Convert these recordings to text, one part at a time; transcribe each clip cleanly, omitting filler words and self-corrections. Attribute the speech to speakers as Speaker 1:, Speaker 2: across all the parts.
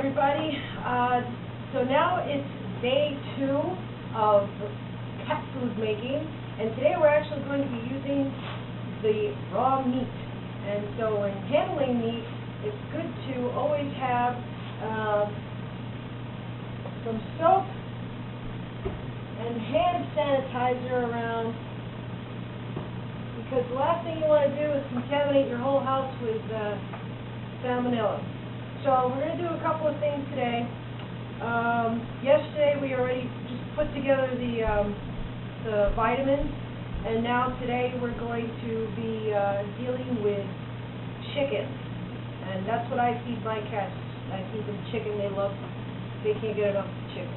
Speaker 1: everybody. So now it's day 2 of cat food making, and today we're actually going to be using the raw meat. And so when handling meat, it's good to always have some soap and hand sanitizer around, because the last thing you want to do is contaminate your whole house with salmonella. So we're going to do a couple of things today. Yesterday we already just put together the vitamins, and now today we're going to be dealing with chicken, and that's what I feed my cats. I feed them chicken. They can't get enough chicken.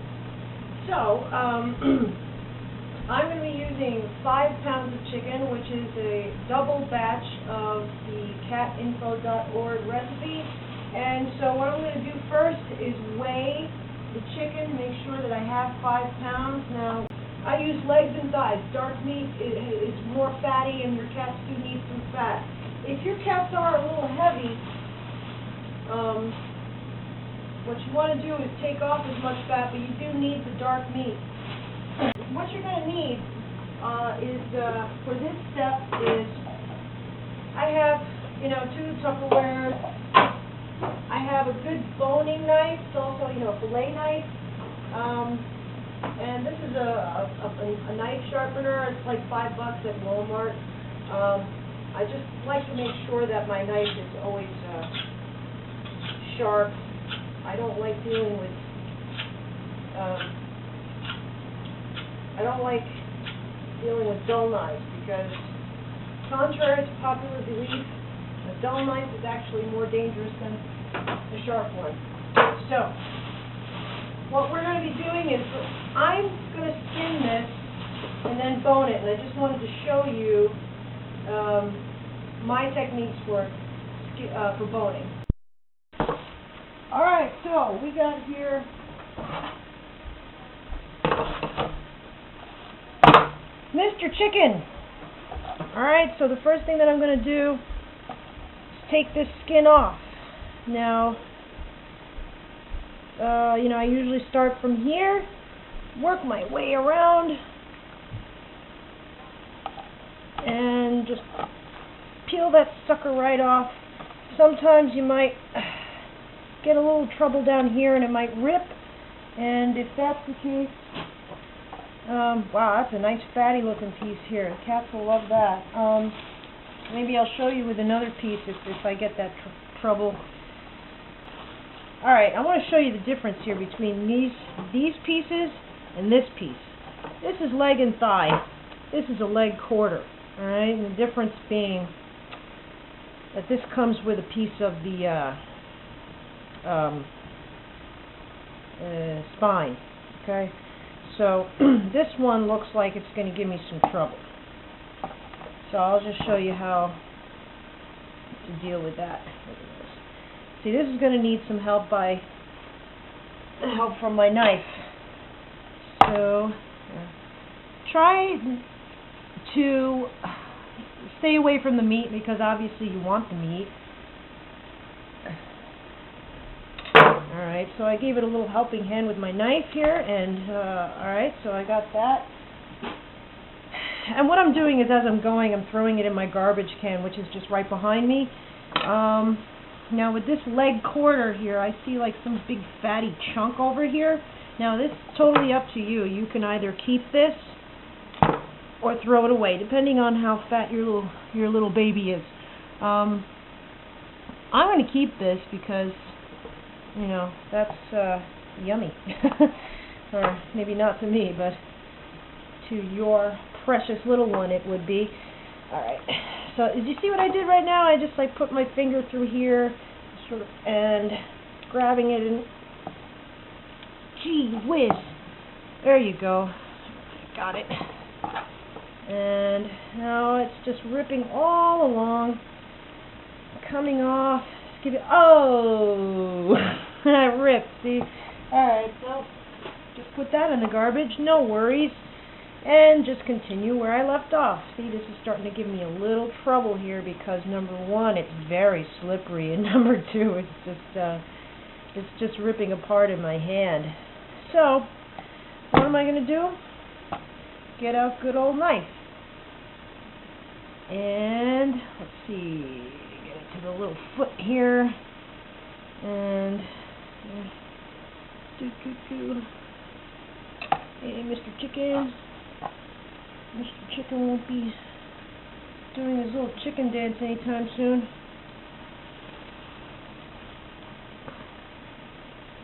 Speaker 1: So I'm going to be using 5 pounds of chicken, which is a double batch of the catinfo.org recipe. And so what I'm going to do first is weigh the chicken, make sure that I have 5 pounds. Now, I use legs and thighs. Dark meat is more fatty, and your cats do need some fat. If your cats are a little heavy, what you want to do is take off as much fat, but you do need the dark meat. What you're going to need for this step is, I have, 2 Tupperwares. I have a good boning knife. It's also, a fillet knife. And this is a knife sharpener. It's like $5 at Walmart. I just like to make sure that my knife is always sharp. I don't like dealing with dull knives, because contrary to popular belief, a dull knife is actually more dangerous than a sharp one. So, what we're going to be doing is, I'm going to skin this and then bone it, and I just wanted to show you my techniques for boning. Alright, so we got here Mr. Chicken. Alright, so the first thing that I'm going to do is take this skin off. Now, I usually start from here, work my way around, and just peel that sucker right off. Sometimes you might get a little trouble down here and it might rip, and if that's the case, wow, that's a nice fatty looking piece here. The cats will love that. Maybe I'll show you with another piece if I get that trouble. Alright, I want to show you the difference here between these pieces and this piece. This is leg and thigh. This is a leg quarter. Alright, and the difference being that this comes with a piece of the spine. Okay, so this one looks like it's going to give me some trouble. So I'll just show you how to deal with that. See, this is going to need some help from my knife. So try to stay away from the meat, because obviously you want the meat. Alright, so I gave it a little helping hand with my knife here, and alright, so I got that. And what I'm doing is, as I'm going, I'm throwing it in my garbage can, which is just right behind me. Now with this leg quarter here, I see like some big fatty chunk over here. Now this is totally up to you. You can either keep this or throw it away, depending on how fat your little baby is. I'm going to keep this because, that's yummy. Or maybe not to me, but to your precious little one it would be. Alright, so did you see what I did right now? I just put my finger through here, and grabbing it, and gee whiz, there you go, got it. And now it's just ripping all along, coming off. Oh, I ripped, see? Alright, so just put that in the garbage, no worries. And just continue where I left off. See, this is starting to give me a little trouble here because, number one, it's very slippery, and number two, it's just It's just ripping apart in my hand. So, what am I going to do? Get out good old knife. And, let's see, get it to the little foot here. And, hey, Mr. Chicken. Mr. Chicken won't be doing his little chicken dance anytime soon.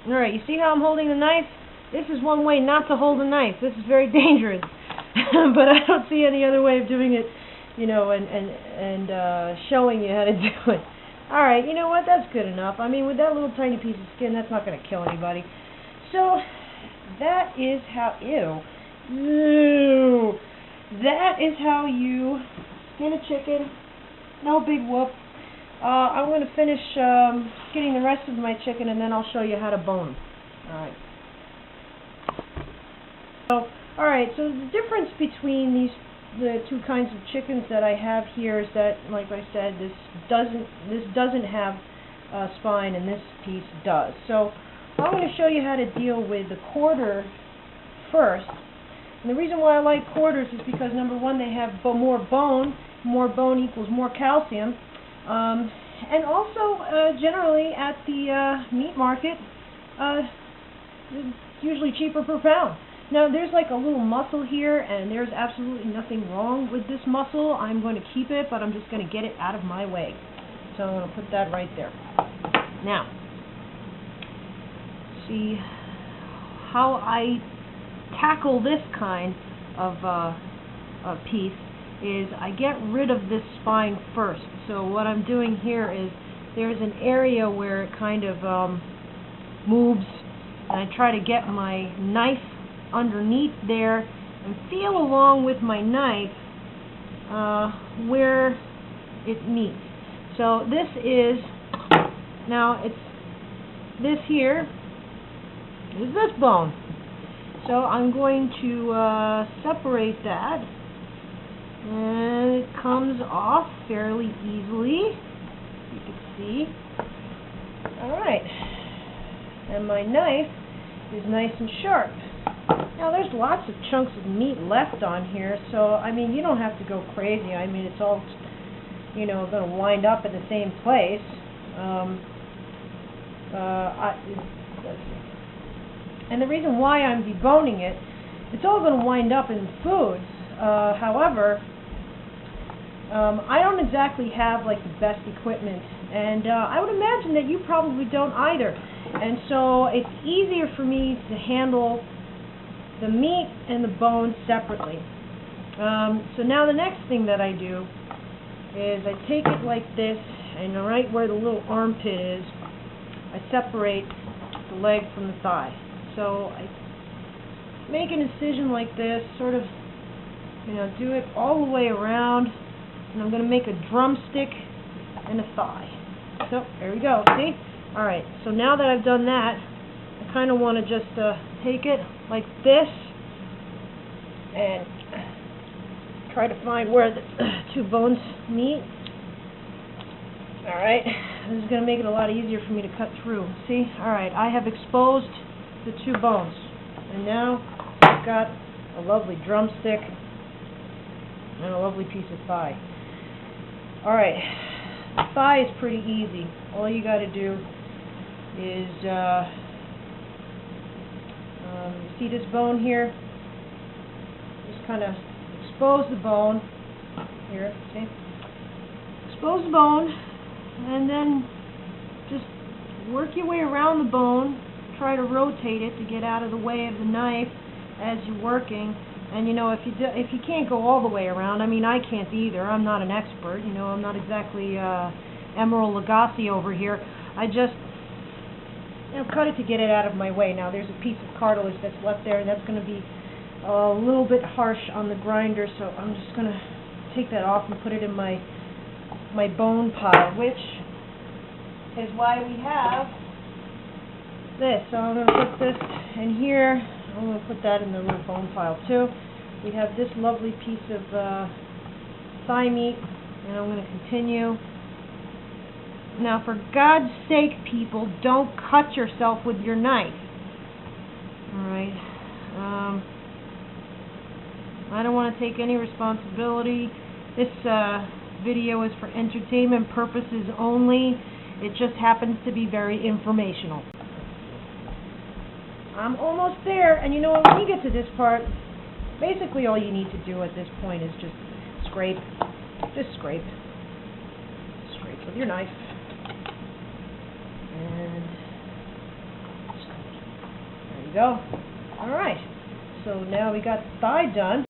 Speaker 1: Alright, you see how I'm holding the knife? This is one way not to hold a knife. This is very dangerous. But I don't see any other way of doing it, you know, and showing you how to do it. Alright, you know what? That's good enough. I mean, with that little tiny piece of skin, that's not going to kill anybody. So, that is how, ew. That is how you skin a chicken. No big whoop. I'm going to finish getting the rest of my chicken, and then I'll show you how to bone. Alright, so the difference between the two kinds of chickens that I have here is that, like I said, this doesn't have a spine, and this piece does. So I'm going to show you how to deal with the quarter first. And the reason why I like quarters is because, number one, they have more bone. More bone equals more calcium. And also, generally, at the meat market, it's usually cheaper per pound. Now, there's like a little muscle here, and there's absolutely nothing wrong with this muscle. I'm going to keep it, but I'm just going to get it out of my way. So I'm going to put that right there. Now, see how I tackle this kind of piece is I get rid of this spine first. So what I'm doing here is there's an area where it kind of moves, and I try to get my knife underneath there and feel along with my knife where it meets. So this is, now it's this here is this bone. So I'm going to separate that, and it comes off fairly easily, you can see. Alright, and my knife is nice and sharp. Now there's lots of chunks of meat left on here, so I mean, you don't have to go crazy. I mean, it's all, you know, going to wind up in the same place. And the reason why I'm deboning it, it's all going to wind up in foods. However, I don't exactly have like the best equipment, and I would imagine that you probably don't either. And so it's easier for me to handle the meat and the bone separately. So now the next thing that I do is I take it like this, and right where the little armpit is, I separate the leg from the thigh. So I make an incision like this, sort of, you know, do it all the way around, and I'm going to make a drumstick and a thigh. So there we go, see? Alright, so now that I've done that, I kind of want to just take it like this and try to find where the two bones meet. Alright, this is going to make it a lot easier for me to cut through. See? Alright, I have exposed the two bones, and now I've got a lovely drumstick and a lovely piece of thigh. Alright, the thigh is pretty easy. All you got to do is see this bone here? Just kind of expose the bone here, see? Expose the bone, and then just work your way around the bone. Try to rotate it to get out of the way of the knife as you're working. And you know, if you can't go all the way around, I mean, I can't either. I'm not an expert. You know, I'm not exactly Emerald Lagasse over here. I just, you know, cut it to get it out of my way. Now there's a piece of cartilage that's left there, and that's going to be a little bit harsh on the grinder. So I'm just going to take that off and put it in my bone pile, which is why we have this. So I'm going to put this in here. I'm going to put that in the little bone pile too. We have this lovely piece of thigh meat, and I'm going to continue Now, for God's sake, people, don't cut yourself with your knife. Alright. I don't want to take any responsibility. This video is for entertainment purposes only. It just happens to be very informational. I'm almost there, and you know what, when you get to this part, basically all you need to do at this point is just scrape. Just scrape. Scrape with your knife. And there you go. Alright, so now we got the thigh done.